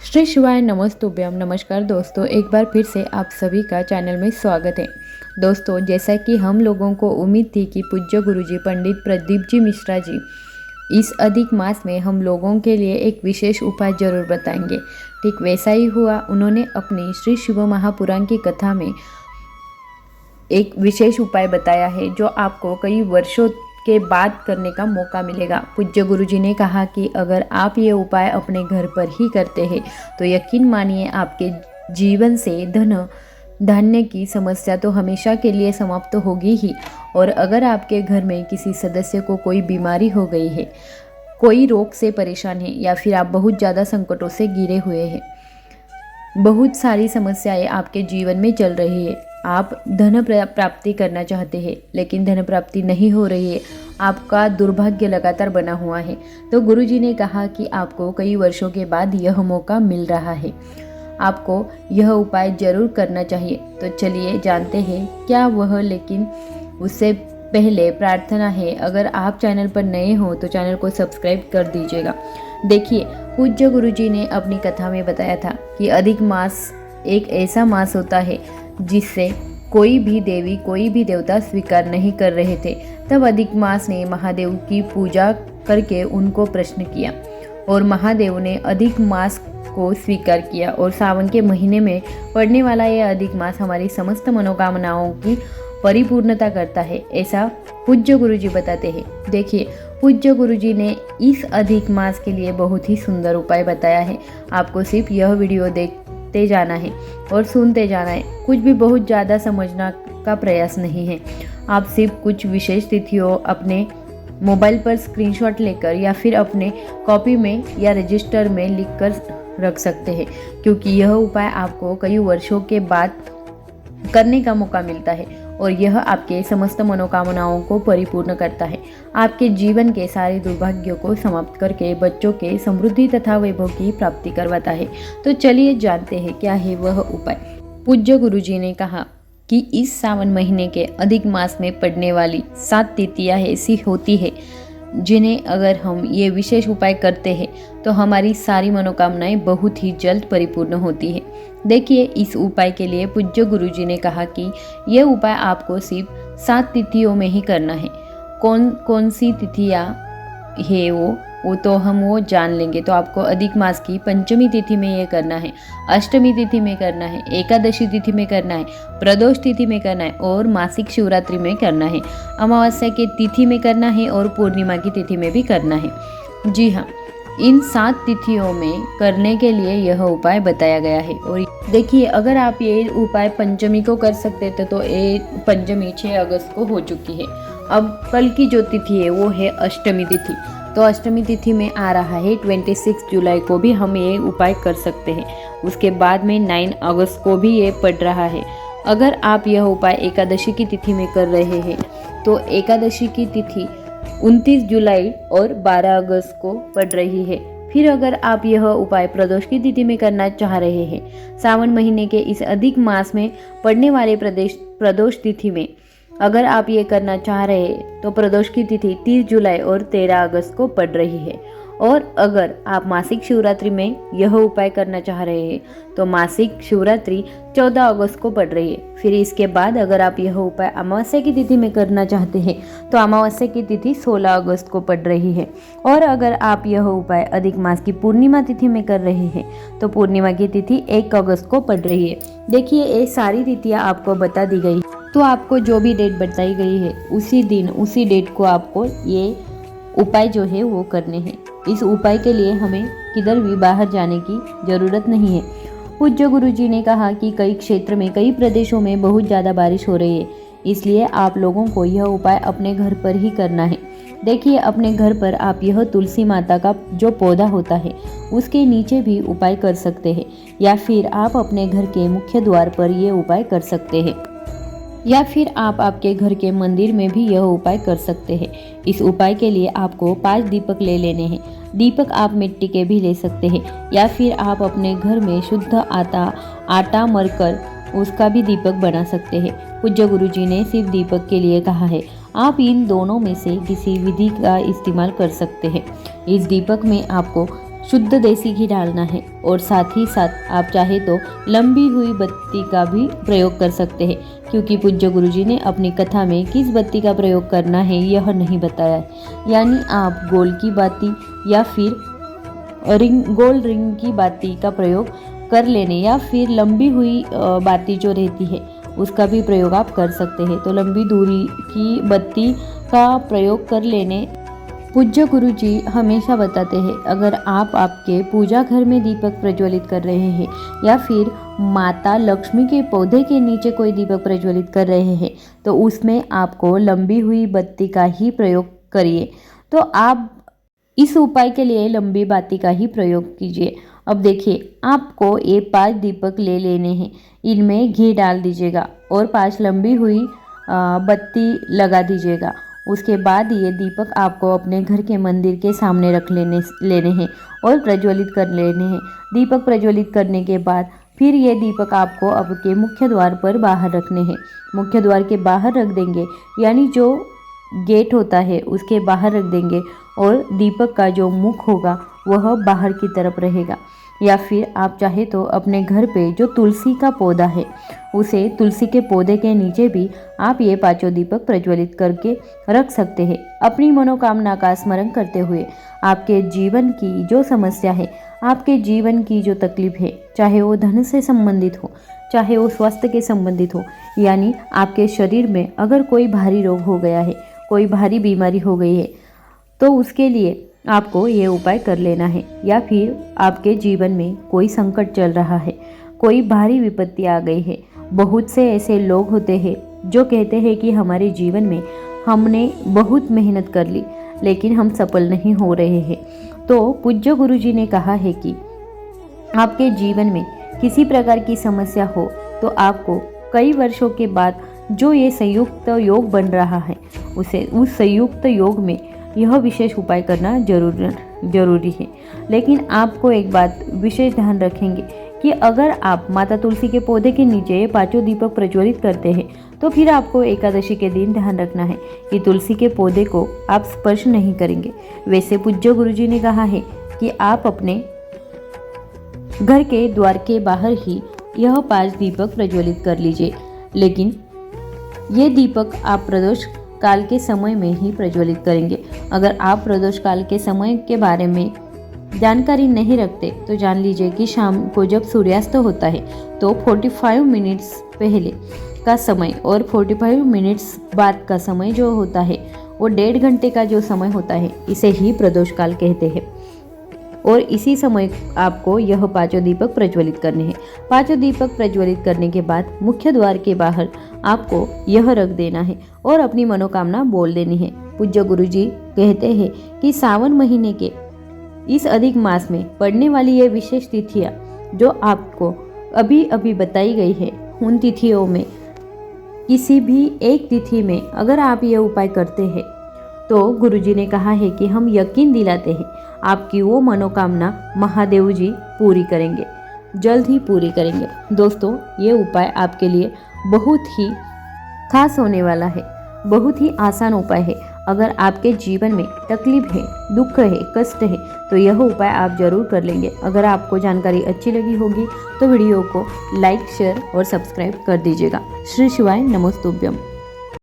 श्री शिवाय नमस्तुभ्यम। नमस्कार दोस्तों, एक बार फिर से आप सभी का चैनल में स्वागत है। दोस्तों, जैसा कि हम लोगों को उम्मीद थी कि पूज्य गुरुजी पंडित प्रदीप जी मिश्रा जी इस अधिक मास में हम लोगों के लिए एक विशेष उपाय जरूर बताएंगे, ठीक वैसा ही हुआ। उन्होंने अपनी श्री शिव महापुराण की कथा में एक विशेष उपाय बताया है जो आपको कई वर्षों के बाद करने का मौका मिलेगा। पूज्य गुरुजी ने कहा कि अगर आप ये उपाय अपने घर पर ही करते हैं तो यकीन मानिए आपके जीवन से धन धान्य की समस्या तो हमेशा के लिए समाप्त तो होगी ही। और अगर आपके घर में किसी सदस्य को कोई बीमारी हो गई है, कोई रोग से परेशान है या फिर आप बहुत ज़्यादा संकटों से घिरे हुए हैं, बहुत सारी समस्याएं आपके जीवन में चल रही है, आप धन प्राप्ति करना चाहते हैं लेकिन धन प्राप्ति नहीं हो रही है, आपका दुर्भाग्य लगातार बना हुआ है, तो गुरुजी ने कहा कि आपको कई वर्षों के बाद यह मौका मिल रहा है, आपको यह उपाय जरूर करना चाहिए। तो चलिए जानते हैं क्या वह, लेकिन उससे पहले प्रार्थना है, अगर आप चैनल पर नए हो तो चैनल को सब्सक्राइब कर दीजिएगा। देखिए, पूज्य गुरुजी ने अपनी कथा में बताया था कि अधिक मास एक ऐसा मास होता है जिससे कोई भी देवी कोई भी देवता स्वीकार नहीं कर रहे थे। तब अधिक मास ने महादेव की पूजा करके उनको प्रश्न किया और महादेव ने अधिक मास को स्वीकार किया और सावन के महीने में पड़ने वाला यह अधिक मास हमारी समस्त मनोकामनाओं की परिपूर्णता करता है, ऐसा पूज्य गुरुजी बताते हैं। देखिए, पूज्य गुरुजी ने इस अधिक मास के लिए बहुत ही सुंदर उपाय बताया है। आपको सिर्फ यह वीडियो देखते जाना है और सुनते जाना है, कुछ भी बहुत ज़्यादा समझना का प्रयास नहीं है। आप सिर्फ कुछ विशेष तिथियों अपने मोबाइल पर स्क्रीनशॉट लेकर या फिर अपने कॉपी में या रजिस्टर में लिखकर रख सकते हैं, क्योंकि यह उपाय आपको कई वर्षों के बाद करने का मौका मिलता है और यह आपके समस्त मनोकामनाओं को परिपूर्ण करता है, आपके जीवन के सारे दुर्भाग्यों को समाप्त करके बच्चों के समृद्धि तथा वैभव की प्राप्ति करवाता है। तो चलिए जानते हैं क्या है वह उपाय। पूज्य गुरुजी ने कहा कि इस सावन महीने के अधिक मास में पड़ने वाली 7 तिथियां ऐसी होती है जिन्हें अगर हम ये विशेष उपाय करते हैं तो हमारी सारी मनोकामनाएं बहुत ही जल्द परिपूर्ण होती है। देखिए, इस उपाय के लिए पूज्य गुरुजी ने कहा कि यह उपाय आपको सिर्फ 7 तिथियों में ही करना है। कौन कौन सी तिथियां है वो तो हम जान लेंगे। तो आपको अधिक मास की पंचमी तिथि में ये करना है, अष्टमी तिथि में करना है, एकादशी तिथि में करना है, प्रदोष तिथि में करना है और मासिक शिवरात्रि में करना है, अमावस्या की तिथि में करना है और पूर्णिमा की तिथि में भी करना है। जी हाँ, इन 7 तिथियों में करने के लिए यह उपाय बताया गया है। और देखिए, अगर आप ये उपाय पंचमी को कर सकते थे तो ये पंचमी 6 अगस्त को हो चुकी है। अब कल की जो तिथि है वो है अष्टमी तिथि। तो अष्टमी तिथि में आ रहा है 26 जुलाई को भी हम ये उपाय कर सकते हैं। उसके बाद में 9 अगस्त को भी ये पड़ रहा है। अगर आप यह उपाय एकादशी की तिथि में कर रहे हैं तो एकादशी की तिथि 29 जुलाई और 12 अगस्त को पड़ रही है। फिर अगर आप यह उपाय प्रदोष की तिथि में करना चाह रहे हैं, सावन महीने के इस अधिक मास में पड़ने वाले प्रदोष तिथि में अगर आप ये करना चाह रहे हैं तो प्रदोष की तिथि 30 जुलाई और 13 अगस्त को पड़ रही है। और अगर आप मासिक शिवरात्रि में यह उपाय करना चाह रहे हैं तो मासिक शिवरात्रि 14 अगस्त को पड़ रही है। फिर इसके बाद अगर आप यह उपाय अमावस्या की तिथि में करना चाहते हैं तो अमावस्या की तिथि 16 अगस्त को पड़ रही है। और अगर आप यह उपाय अधिक मास की पूर्णिमा तिथि में कर रहे हैं तो पूर्णिमा की तिथि 1 अगस्त को पड़ रही है। देखिए, ये सारी तिथियाँ आपको बता दी गई, तो आपको जो भी डेट बताई गई है उसी दिन उसी डेट को आपको ये उपाय जो है वो करने हैं। इस उपाय के लिए हमें किधर भी बाहर जाने की ज़रूरत नहीं है। पूज्य गुरुजी ने कहा कि कई क्षेत्र में कई प्रदेशों में बहुत ज़्यादा बारिश हो रही है, इसलिए आप लोगों को यह उपाय अपने घर पर ही करना है। देखिए, अपने घर पर आप यह तुलसी माता का जो पौधा होता है उसके नीचे भी उपाय कर सकते हैं, या फिर आप अपने घर के मुख्य द्वार पर ये उपाय कर सकते हैं, या फिर आप आपके घर के मंदिर में भी यह उपाय कर सकते हैं। इस उपाय के लिए आपको 5 दीपक ले लेने हैं। दीपक आप मिट्टी के भी ले सकते हैं, या फिर आप अपने घर में शुद्ध आटा मरकर उसका भी दीपक बना सकते हैं। पूज्य गुरुजी ने सिर्फ दीपक के लिए कहा है, आप इन दोनों में से किसी विधि का इस्तेमाल कर सकते हैं। इस दीपक में आपको शुद्ध देसी घी डालना है और साथ ही साथ आप चाहे तो लंबी हुई बत्ती का भी प्रयोग कर सकते हैं, क्योंकि पूज्य गुरुजी ने अपनी कथा में किस बत्ती का प्रयोग करना है यह नहीं बताया है। यानी आप गोल की बाती या फिर गोल रिंग की बाती का प्रयोग कर लेने, या फिर लंबी हुई बाती जो रहती है उसका भी प्रयोग आप कर सकते हैं। तो लंबी दूरी की बत्ती का प्रयोग कर लेने पूज्य गुरु जी हमेशा बताते हैं, अगर आप आपके पूजा घर में दीपक प्रज्वलित कर रहे हैं या फिर माता लक्ष्मी के पौधे के नीचे कोई दीपक प्रज्वलित कर रहे हैं तो उसमें आपको लंबी हुई बत्ती का ही प्रयोग करिए। तो आप इस उपाय के लिए लंबी बाती का ही प्रयोग कीजिए। अब देखिए, आपको ये 5 दीपक ले लेने हैं, इनमें घी डाल दीजिएगा और 5 लंबी हुई बत्ती लगा दीजिएगा। उसके बाद ये दीपक आपको अपने घर के मंदिर के सामने रख लेने हैं और प्रज्वलित कर लेने हैं। दीपक प्रज्वलित करने के बाद फिर ये दीपक आपको आपके मुख्य द्वार पर बाहर रखने हैं। मुख्य द्वार के बाहर रख देंगे, यानी जो गेट होता है उसके बाहर रख देंगे और दीपक का जो मुख होगा वह बाहर की तरफ रहेगा। या फिर आप चाहे तो अपने घर पे जो तुलसी का पौधा है उसे तुलसी के पौधे के नीचे भी आप ये 5 दीपक प्रज्वलित करके रख सकते हैं। अपनी मनोकामना का स्मरण करते हुए आपके जीवन की जो समस्या है, आपके जीवन की जो तकलीफ है, चाहे वो धन से संबंधित हो, चाहे वो स्वास्थ्य के संबंधित हो, यानी आपके शरीर में अगर कोई भारी रोग हो गया है, कोई भारी बीमारी हो गई है, तो उसके लिए आपको ये उपाय कर लेना है। या फिर आपके जीवन में कोई संकट चल रहा है, कोई भारी विपत्ति आ गई है। बहुत से ऐसे लोग होते हैं जो कहते हैं कि हमारे जीवन में हमने बहुत मेहनत कर ली लेकिन हम सफल नहीं हो रहे हैं। तो पूज्य गुरुजी ने कहा है कि आपके जीवन में किसी प्रकार की समस्या हो तो आपको कई वर्षों के बाद जो ये संयुक्त योग बन रहा है उस संयुक्त योग में यह विशेष उपाय करना जरूरी है। लेकिन आपको एक बात विशेष ध्यान रखेंगे कि अगर आप माता तुलसी के पौधे के नीचे ये 5 दीपक प्रज्वलित करते हैं तो फिर आपको एकादशी के दिन ध्यान रखना है कि तुलसी के पौधे को आप स्पर्श नहीं करेंगे। वैसे पूज्य गुरुजी ने कहा है कि आप अपने घर के द्वार के बाहर ही यह 5 दीपक प्रज्वलित कर लीजिए, लेकिन ये दीपक आप प्रदोष काल के समय में ही प्रज्वलित करेंगे। अगर आप प्रदोष काल के समय के बारे में जानकारी नहीं रखते तो जान लीजिए कि शाम को जब सूर्यास्त होता है तो 45 मिनट्स पहले का समय और 45 मिनट्स बाद का समय जो होता है वो 1.5 घंटे का जो समय होता है इसे ही प्रदोष काल कहते हैं। और इसी समय आपको यह 5 दीपक प्रज्वलित करने हैं। 5 दीपक प्रज्वलित करने के बाद मुख्य द्वार के बाहर आपको यह रख देना है और अपनी मनोकामना बोल देनी है। पूज्य गुरुजी कहते हैं कि सावन महीने के इस अधिक मास में पड़ने वाली ये विशेष तिथियां जो आपको अभी अभी बताई गई है, उन तिथियों में किसी भी एक तिथि में अगर आप ये उपाय करते हैं तो गुरुजी ने कहा है कि हम यकीन दिलाते हैं आपकी वो मनोकामना महादेव जी पूरी करेंगे, जल्द ही पूरी करेंगे। दोस्तों, ये उपाय आपके लिए बहुत ही खास होने वाला है, बहुत ही आसान उपाय है। अगर आपके जीवन में तकलीफ है, दुख है, कष्ट है तो यह उपाय आप जरूर कर लेंगे। अगर आपको जानकारी अच्छी लगी होगी तो वीडियो को लाइक, शेयर और सब्सक्राइब कर दीजिएगा। श्री शिवाय नमोस्तुभ्यम।